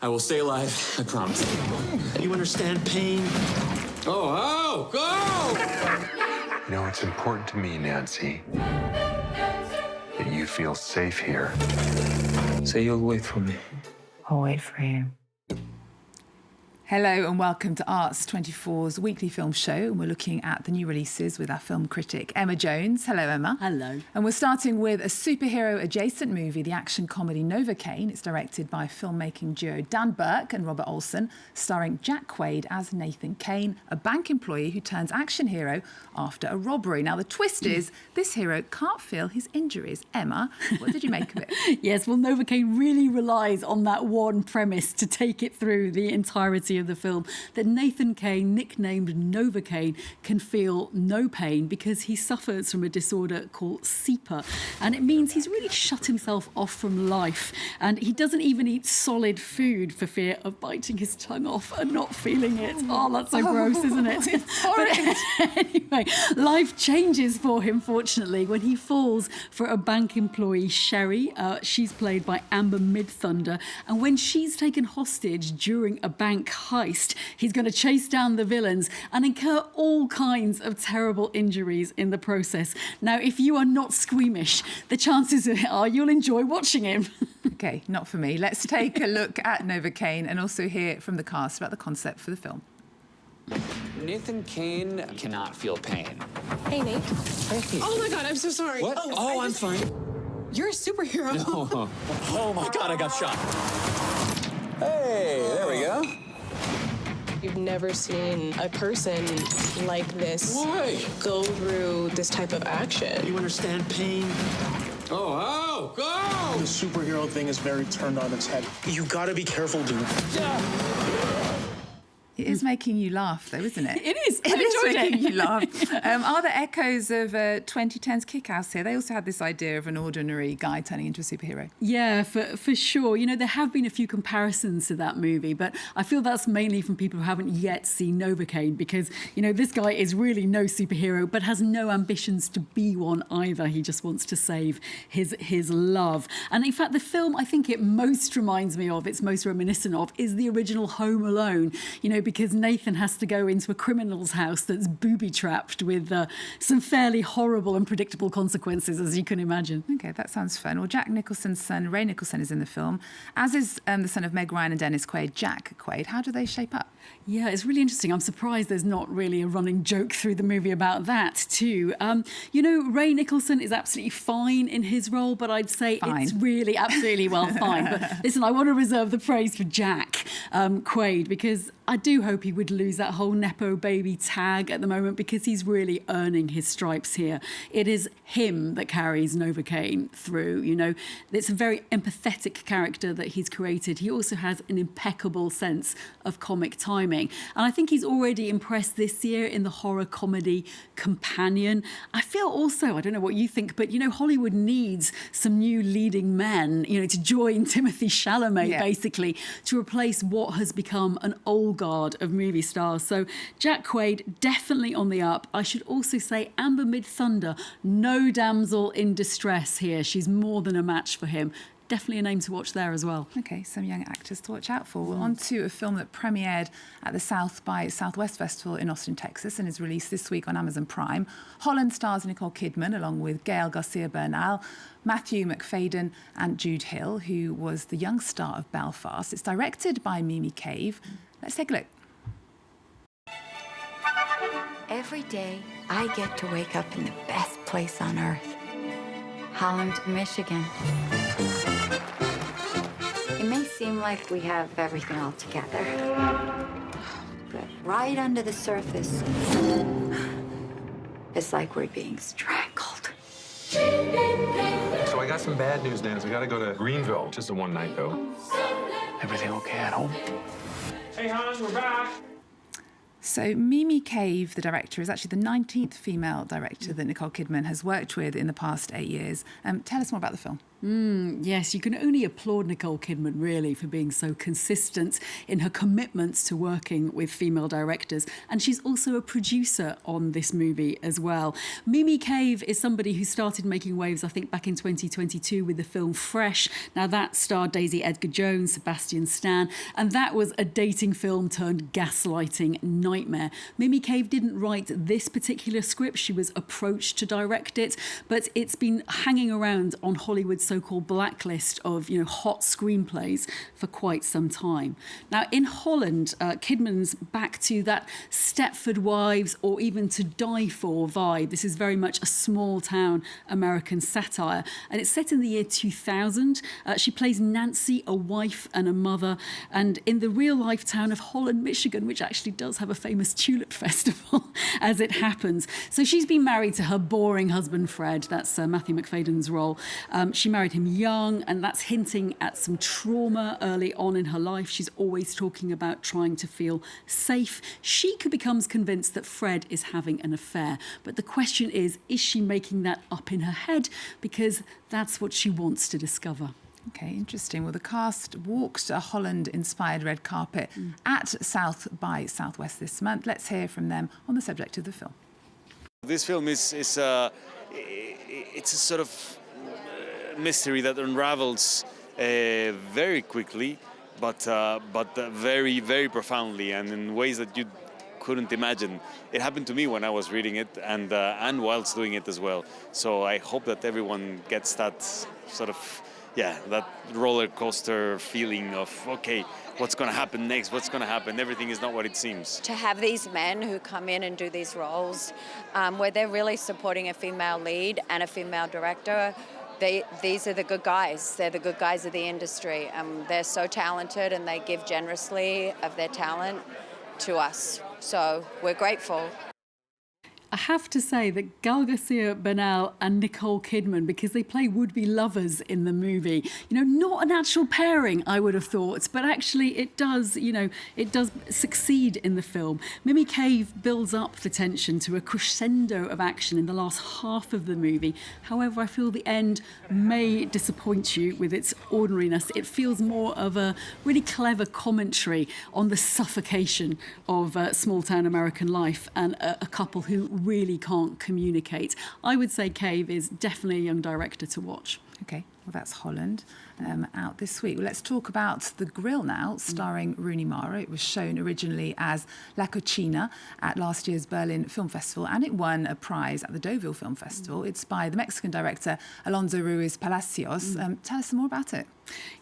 I will stay alive, I promise. You understand pain? Oh, go! You know, it's important to me, Nancy, that you feel safe here. So you'll wait for me. I'll wait for you. Hello and welcome to Arts24's weekly film show. And we're looking at the new releases with our film critic, Emma Jones. Hello, Emma. Hello. And we're starting with a superhero-adjacent movie, the action comedy Novocaine. It's directed by filmmaking duo Dan Burke and Robert Olsen, starring Jack Quaid as Nathan Kane, a bank employee who turns action hero after a robbery. Now, the twist is this hero can't feel his injuries. Emma, what did you make of it? Yes, well, Novocaine really relies on that one premise to take it through the entirety of the film, that Nathan Kane, nicknamed Novocaine, can feel no pain because he suffers from a disorder called SEPA, and it means he's really shut himself off from life, and he doesn't even eat solid food for fear of biting his tongue off and not feeling it. Oh, that's so gross, isn't it? It's horrid. But anyway, life changes for him, fortunately, when he falls for a bank employee, Sherry. She's played by Amber Midthunder, and when she's taken hostage during a bank heist, he's going to chase down the villains and incur all kinds of terrible injuries in the process. Now, if you are not squeamish, the chances are you'll enjoy watching him. OK, not for me. Let's take a look at Novocaine and also hear from the cast about the concept for the film. Nathan Kane cannot feel pain. Hey, Nate. Hey. Oh my God, I'm so sorry. What? Oh, I'm fine. You're a superhero. No. Oh my God, I got shot. Hey, there we go. You've never seen a person like this go through this type of action. You understand pain? Oh, go! The superhero thing is very turned on its head. You gotta be careful, dude. It is making you laugh, though, isn't it? It is. It is making you laugh. Yeah. Are there echoes of 2010's Kick-Ass here? They also had this idea of an ordinary guy turning into a superhero. Yeah, for sure. You know, there have been a few comparisons to that movie, but I feel that's mainly from people who haven't yet seen Novocaine because, you know, this guy is really no superhero, but has no ambitions to be one either. He just wants to save his love. And in fact, the film I think it most reminds me of, it's most reminiscent of, is the original Home Alone, you know, because Nathan has to go into a criminal's house that's booby-trapped with some fairly horrible and predictable consequences, as you can imagine. OK, that sounds fun. Well, Jack Nicholson's son, Ray Nicholson, is in the film, as is the son of Meg Ryan and Dennis Quaid, Jack Quaid. How do they shape up? Yeah, it's really interesting. I'm surprised there's not really a running joke through the movie about that, too. You know, Ray Nicholson is absolutely fine in his role, but I'd say it's really absolutely fine. But listen, I want to reserve the praise for Jack Quaid because I do hope he would lose that whole Nepo baby tag at the moment because he's really earning his stripes here. It is him that carries Novocaine through, you know. It's a very empathetic character that he's created. He also has an impeccable sense of comic timing. And I think he's already impressed this year in the horror comedy Companion. I feel also, I don't know what you think, but, you know, Hollywood needs some new leading men, you know, to join Timothée Chalamet, basically, to replace what has become an old guard of movie stars. So Jack Quaid, definitely on the up. I should also say Amber Midthunder, no damsel in distress here. She's more than a match for him. Definitely a name to watch there as well. OK, some young actors to watch out for. We're on to a film that premiered at the South by Southwest Festival in Austin, Texas, and is released this week on Amazon Prime. Holland stars Nicole Kidman, along with Gael Garcia Bernal, Matthew McFadden and Jude Hill, who was the young star of Belfast. It's directed by Mimi Cave. Let's take a look. Every day, I get to wake up in the best place on earth, Holland, Michigan. It may seem like we have everything all together, but right under the surface, it's like we're being strangled. So I got some bad news, Nancy. I gotta go to Greenville. Just a one night, though. Everything okay at home? Hey, Hans, we're back. So Mimi Cave, the director, is actually the 19th female director that Nicole Kidman has worked with in the past 8 years. Tell us more about the film. Yes, you can only applaud Nicole Kidman, really, for being so consistent in her commitments to working with female directors. And she's also a producer on this movie as well. Mimi Cave is somebody who started making waves, I think, back in 2022 with the film Fresh. Now, that starred Daisy Edgar-Jones, Sebastian Stan, and that was a dating film turned gaslighting nightmare. Mimi Cave didn't write this particular script. She was approached to direct it, but it's been hanging around on Hollywood's so-called blacklist of, hot screenplays for quite some time. Now, in Holland, Kidman's back to that Stepford Wives or even To Die For vibe. This is very much a small-town American satire, and it's set in the year 2000. She plays Nancy, a wife and a mother, and in the real-life town of Holland, Michigan, which actually does have a famous tulip festival, as it happens. So she's been married to her boring husband, Fred. That's Matthew McFadden's role. She married him young, and that's hinting at some trauma early on in her life. She's always talking about trying to feel safe. She becomes convinced that Fred is having an affair. But the question is she making that up in her head? Because that's what she wants to discover. Okay, interesting. Well, the cast walked a Holland-inspired red carpet at South by Southwest this month. Let's hear from them on the subject of the film. This film is it's a sort of mystery that unravels very quickly, but very, very profoundly and in ways that you couldn't imagine. It happened to me when I was reading it and whilst doing it as well. So I hope that everyone gets that sort of, that roller coaster feeling of, okay, what's going to happen next? What's going to happen? Everything is not what it seems. To have these men who come in and do these roles where they're really supporting a female lead and a female director, these are the good guys. They're the good guys of the industry. They're so talented and they give generously of their talent to us. So we're grateful. I have to say that Gal Garcia Bernal and Nicole Kidman, because they play would-be lovers in the movie, not a natural pairing, I would have thought, but actually it does, it does succeed in the film. Mimi Cave builds up the tension to a crescendo of action in the last half of the movie. However, I feel the end may disappoint you with its ordinariness. It feels more of a really clever commentary on the suffocation of small-town American life and a couple who really can't communicate. I would say Cave is definitely a young director to watch. Okay, well, that's Holland out this week. Well, let's talk about The Grill now, starring Rooney Mara. It was shown originally as La Cocina at last year's Berlin Film Festival, and it won a prize at the Deauville Film Festival. It's by the Mexican director Alonso Ruiz Palacios. Tell us some more about it.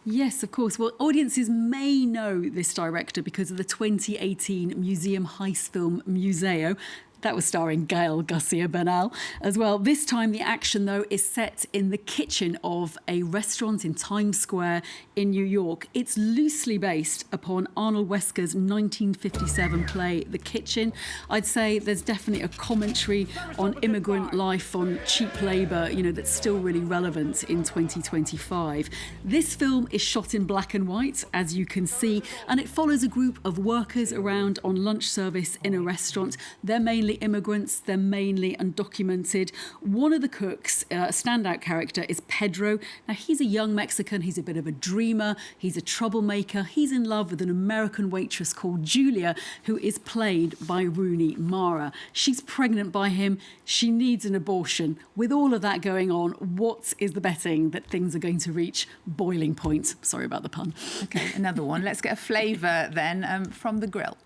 Yes, of course. Well, audiences may know this director because of the 2018 museum heist film Museo. That was starring Gael Garcia Bernal as well. This time, the action, though, is set in the kitchen of a restaurant in Times Square in New York. It's loosely based upon Arnold Wesker's 1957 play, The Kitchen. I'd say there's definitely a commentary on immigrant life, on cheap labour, that's still really relevant in 2025. This film is shot in black and white, as you can see, and it follows a group of workers around on lunch service in a restaurant. They're mainly immigrants, they're mainly undocumented. One of the cooks, a standout character, is Pedro. Now, he's a young Mexican, he's a bit of a dreamer, he's a troublemaker. He's in love with an American waitress called Julia, who is played by Rooney Mara. She's pregnant by him, she needs an abortion. With all of that going on, what is the betting that things are going to reach boiling point? Sorry about the pun. Okay, another one. Let's get a flavour then from The Grill.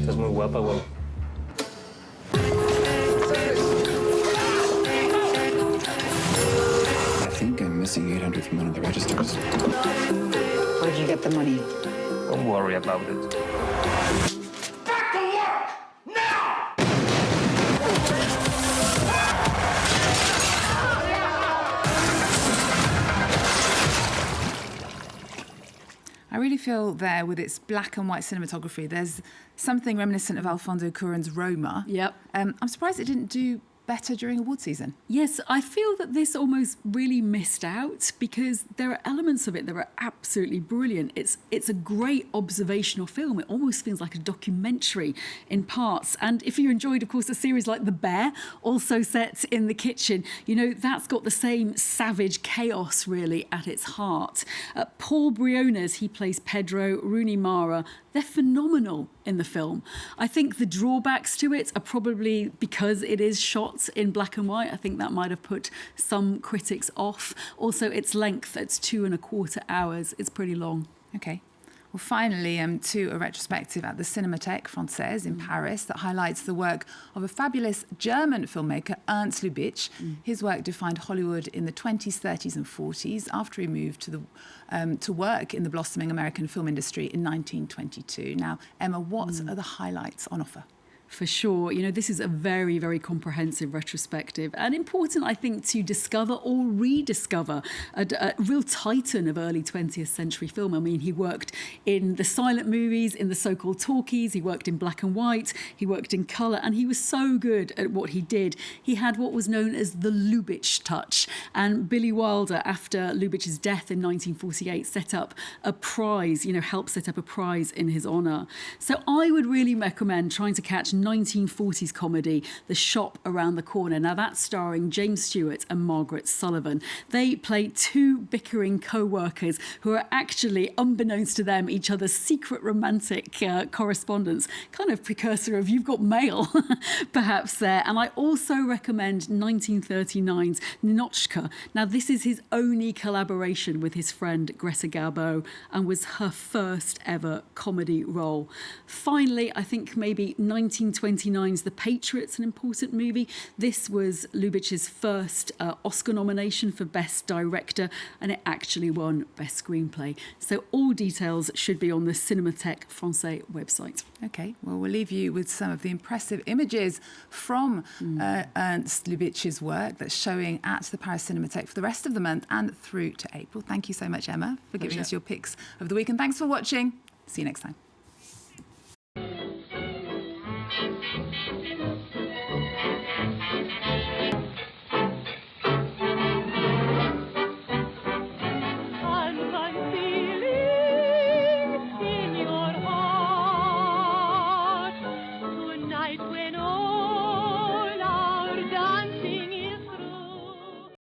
Estás muy guapa, guau. I think I'm missing 800 from one of the registers. Where did you get the money? Don't worry about it. Back to work! Now! I really feel there with its black and white cinematography, there's something reminiscent of Alfonso Cuarón's Roma. Yep. I'm surprised it didn't do better during award season? Yes, I feel that this almost really missed out because there are elements of it that are absolutely brilliant. It's a great observational film. It almost feels like a documentary in parts. And if you enjoyed, of course, a series like The Bear, also set in the kitchen, you know, that's got the same savage chaos really at its heart. Paul Briones, he plays Pedro, Rooney Mara. They're phenomenal in the film. I think the drawbacks to it are probably because it is shot in black and white. I think that might have put some critics off. Also, its length, it's 2.25 hours. It's pretty long. Okay. Well, finally, to a retrospective at the Cinémathèque Française in Paris that highlights the work of a fabulous German filmmaker, Ernst Lubitsch. His work defined Hollywood in the 20s, 30s and 40s after he moved to work in the blossoming American film industry in 1922. Now, Emma, what are the highlights on offer? For sure. You know, this is a very, very comprehensive retrospective and important, I think, to discover or rediscover a real titan of early 20th century film. I mean, he worked in the silent movies, in the so-called talkies, he worked in black and white, he worked in colour, and he was so good at what he did. He had what was known as the Lubitsch touch. And Billy Wilder, after Lubitsch's death in 1948, set up a prize, you know, helped set up a prize in his honour. So I would really recommend trying to catch 1940s comedy, The Shop Around the Corner. Now that's starring James Stewart and Margaret Sullivan. They play two bickering co-workers who are actually, unbeknownst to them, each other's secret romantic correspondence. Kind of precursor of You've Got Mail, perhaps there. And I also recommend 1939's Ninochka. Now this is his only collaboration with his friend Greta Garbo and was her first ever comedy role. Finally, I think maybe 1929's The Patriot's an important movie. This was Lubitsch's first Oscar nomination for Best Director, and it actually won Best Screenplay. So all details should be on the Cinémathèque Française website. Okay, well, we'll leave you with some of the impressive images from Ernst Lubitsch's work that's showing at the Paris Cinémathèque for the rest of the month and through to April. Thank you so much, Emma, for giving us your picks of the week, and thanks for watching. See you next time.